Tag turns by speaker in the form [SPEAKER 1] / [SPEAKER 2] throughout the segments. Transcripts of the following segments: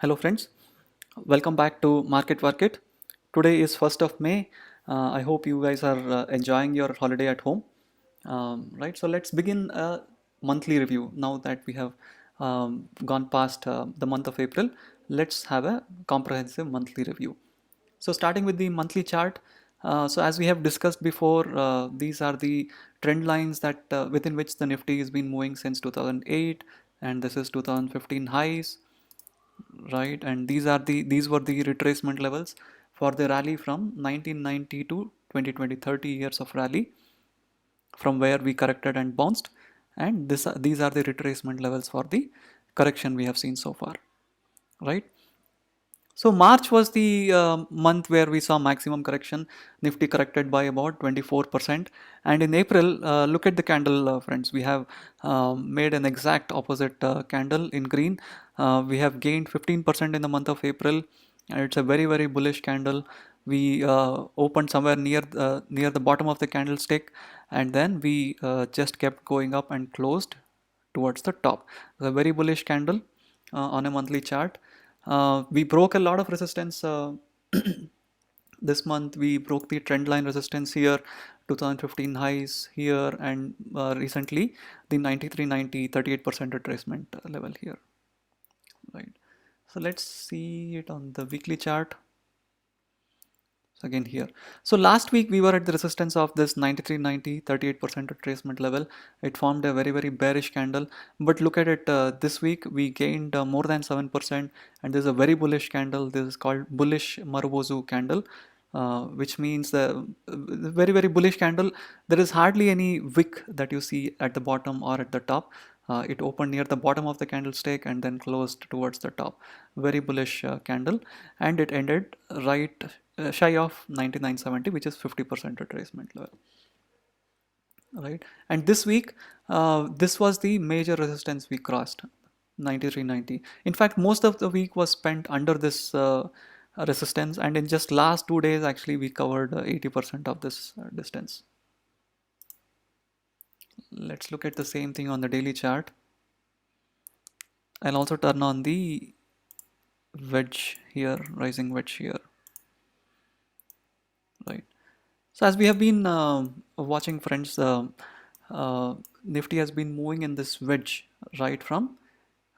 [SPEAKER 1] Hello friends, welcome back to Market Market. Today is 1st of May. I hope you guys are enjoying your holiday at home. Right, so let's begin a monthly review. Now that we have gone past the month of April, let's have a comprehensive monthly review. So starting with the monthly chart, so as we have discussed before, these are the trend lines that within which the Nifty has been moving since 2008, and this is 2015 highs, right? And these were the retracement levels for the rally from 1990 to 2020, 30 years of rally from where we corrected and bounced, and these are the retracement levels for the correction we have seen so far, right? So March was the month where we saw maximum correction. Nifty corrected by about 24%. And in April, look at the candle, friends. We have made an exact opposite candle in green. We have gained 15% in the month of April. And it's a very, very bullish candle. We opened somewhere near the bottom of the candlestick, and then we just kept going up and closed towards the top. A very bullish candle on a monthly chart. We broke a lot of resistance this month. We broke the trend line resistance here, 2015 highs here, and recently the 93.90 38% retracement level here, right? So let's see it on the weekly chart. So again here. So last week we were at the resistance of this 93.90 38% retracement level. It formed a very, very bearish candle. But look at it, this week we gained more than 7%, and this is a very bullish candle. This is called bullish Marubozu candle. Which means the very, very bullish candle. There is hardly any wick that you see at the bottom or at the top. It opened near the bottom of the candlestick and then closed towards the top. Very bullish candle, and it ended right shy of 99.70, which is 50% retracement level, right? And this week, this was the major resistance we crossed, 93.90. In fact, most of the week was spent under this resistance, and in just last 2 days, actually, we covered 80% of this distance. Let's look at the same thing on the daily chart. I'll also turn on the wedge here, rising wedge here, right? So as we have been watching, friends, Nifty has been moving in this wedge right from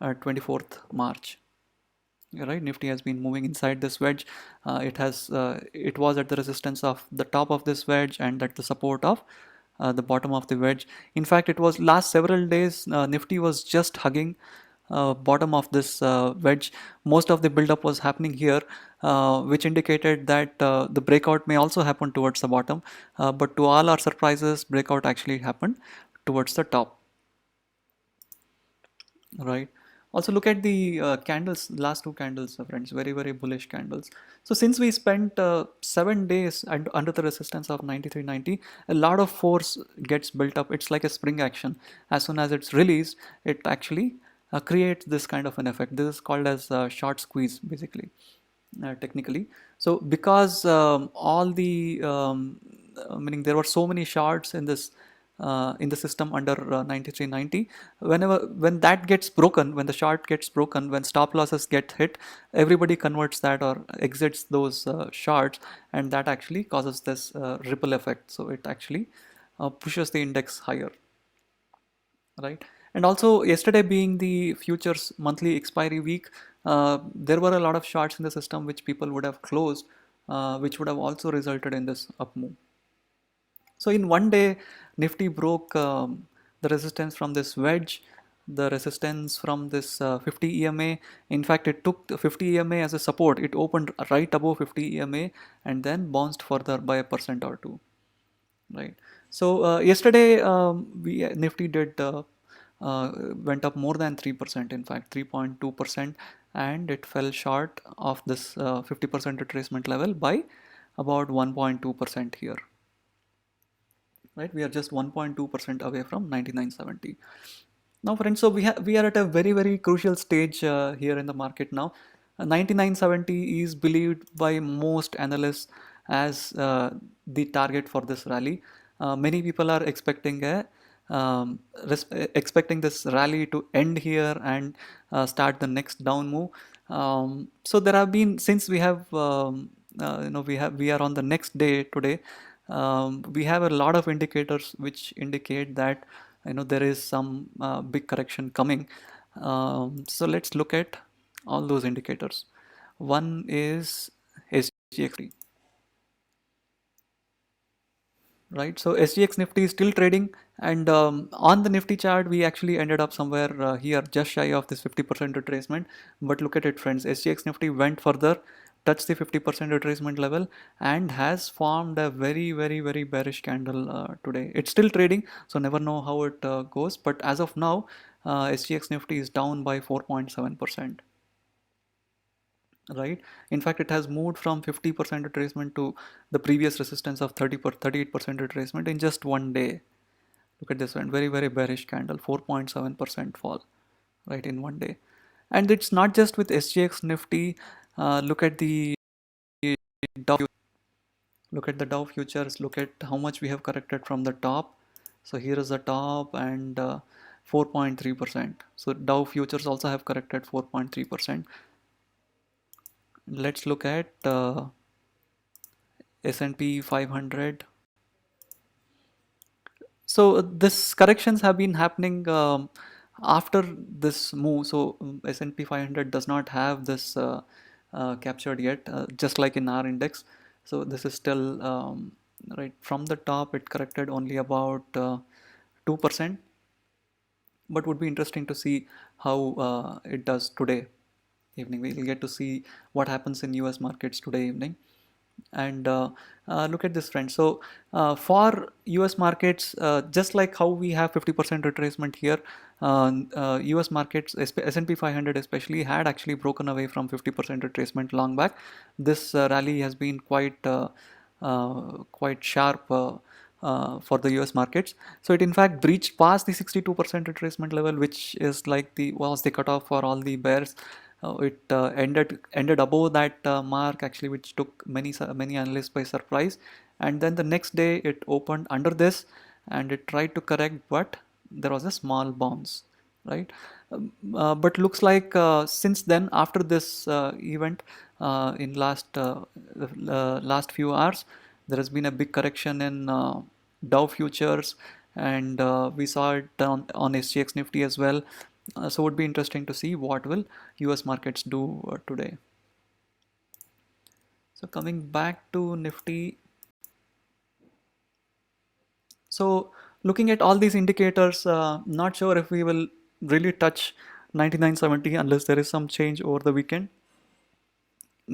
[SPEAKER 1] 24th March. Right, Nifty has been moving inside this wedge. It was at the resistance of the top of this wedge and at the support of the bottom of the wedge. In fact, it was last several days Nifty was just hugging bottom of this wedge. Most of the buildup was happening here, which indicated that the breakout may also happen towards the bottom. But to all our surprises, breakout actually happened towards the top, right? Also look at the candles, last two candles, friends, very, very bullish candles. So since we spent 7 days under the resistance of 93.90, a lot of force gets built up. It's like a spring action. As soon as it's released, it actually creates this kind of an effect. This is called as short squeeze, basically, technically. So because all the meaning there were so many shorts in the system under 93.90, when that gets broken, when the short gets broken, when stop losses get hit, everybody converts that or exits those shorts, and that actually causes this ripple effect. So it actually pushes the index higher, right? And also yesterday being the futures monthly expiry week, there were a lot of shorts in the system which people would have closed, which would have also resulted in this up move. So in one day, Nifty broke the resistance from this wedge, the resistance from this 50 EMA. In fact, it took the 50 EMA as a support. It opened right above 50 EMA and then bounced further by a percent or two, right? So yesterday, Nifty did went up more than 3%. In fact, 3.2%, and it fell short of this 50% retracement level by about 1.2% here, right? We are just 1.2% away from 99.70. Now, friends, so we are at a very, very crucial stage here in the market now. 99.70 is believed by most analysts as the target for this rally. Many people are expecting expecting this rally to end here and start the next down move. So there have been, since we have we are on the next day today. We have a lot of indicators which indicate that there is some big correction coming. So let's look at all those indicators. One is SGX, right? So SGX Nifty is still trading, and on the Nifty chart, we actually ended up somewhere here, just shy of this 50% retracement. But look at it, friends. SGX Nifty went further, touched the 50% retracement level, and has formed a very, very, very bearish candle today. It's still trading, so never know how it goes. But as of now, SGX Nifty is down by 4.7%. Right, in fact it has moved from 50% retracement to the previous resistance of 38% retracement in just one day. Look at this one, very, very bearish candle, 4.7% fall, right, in one day. And it's not just with SGX Nifty. Look at the Dow, look at the Dow futures, look at how much we have corrected from the top. So here is the top, and 4.3%. So Dow futures also have corrected 4.3%. Let's look at S&P 500. So this corrections have been happening after this move. So S&P 500 does not have this captured yet, just like in our index. So this is still right from the top. It corrected only about 2%, but would be interesting to see how it does today evening. We will get to see what happens in US markets today evening. And look at this, friend. So for US markets, just like how we have 50% retracement here, US markets, S&P 500 especially, had actually broken away from 50% retracement long back. This rally has been quite sharp for the US markets. So it in fact breached past the 62% retracement level, which is like was the cutoff for all the bears. It ended above that mark actually, which took many analysts by surprise. And then the next day it opened under this, and it tried to correct, but there was a small bounce, right? But looks like since then, after this event, in last few hours, there has been a big correction in Dow futures, and we saw it on SGX Nifty as well. So it would be interesting to see what will US markets do today. So coming back to Nifty, so looking at all these indicators, not sure if we will really touch 9970 unless there is some change over the weekend.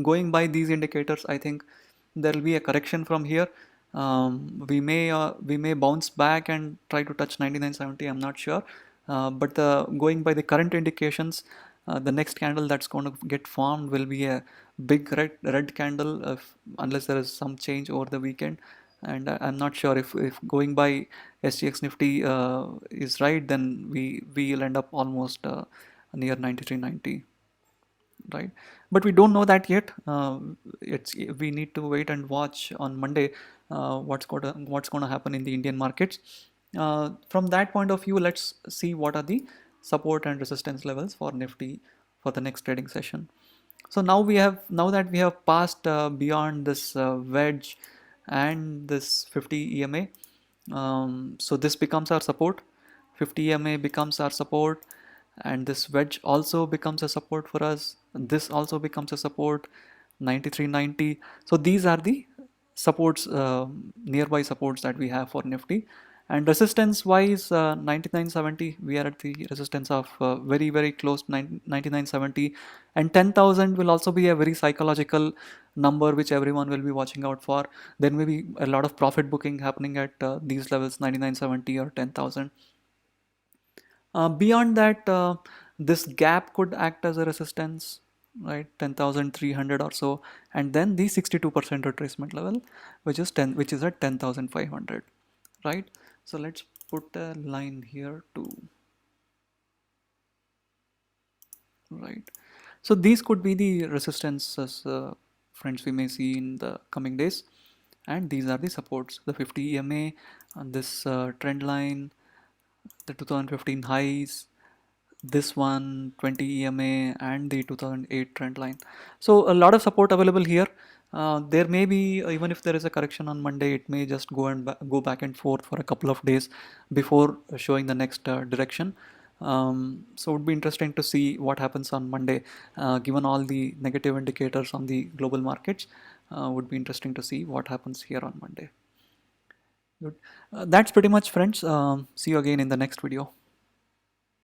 [SPEAKER 1] Going by these indicators, I think there will be a correction from here. We may bounce back and try to touch 9970. I'm not sure, but going by the current indications, the next candle that's going to get formed will be a big red candle, unless there is some change over the weekend. And I'm not sure if going by SGX Nifty is right, then we will end up almost near 9390. Right, but we don't know that yet. We need to wait and watch on Monday what's going to happen in the Indian markets. From that point of view, let's see what are the support and resistance levels for Nifty for the next trading session. So now that we have passed beyond this wedge and this 50 EMA, so this becomes our support. 50 EMA becomes our support, and this wedge also becomes a support for us. This also becomes a support, 9390. So these are the supports, nearby supports that we have for Nifty. And resistance wise, 9970, we are at the resistance of very, very close to 9970. And 10,000 will also be a very psychological number which everyone will be watching out for. There may be a lot of profit booking happening at these levels, 9970 or 10,000. Beyond that, this gap could act as a resistance, right? 10,300 or so, and then the 62% retracement level, which is at 10,500, right? So let's put a line here too, right? So these could be the resistances, friends, we may see in the coming days, and these are the supports: the 50 EMA, and this trend line, the 2015 highs, this one 20 EMA and the 2008 trend line. So a lot of support available here. There may be, even if there is a correction on Monday, it may just go back and forth for a couple of days before showing the next direction. So it would be interesting to see what happens on Monday, given all the negative indicators on the global markets. Would be interesting to see what happens here on Monday. Good. That's pretty much, friends. See you again in the next video.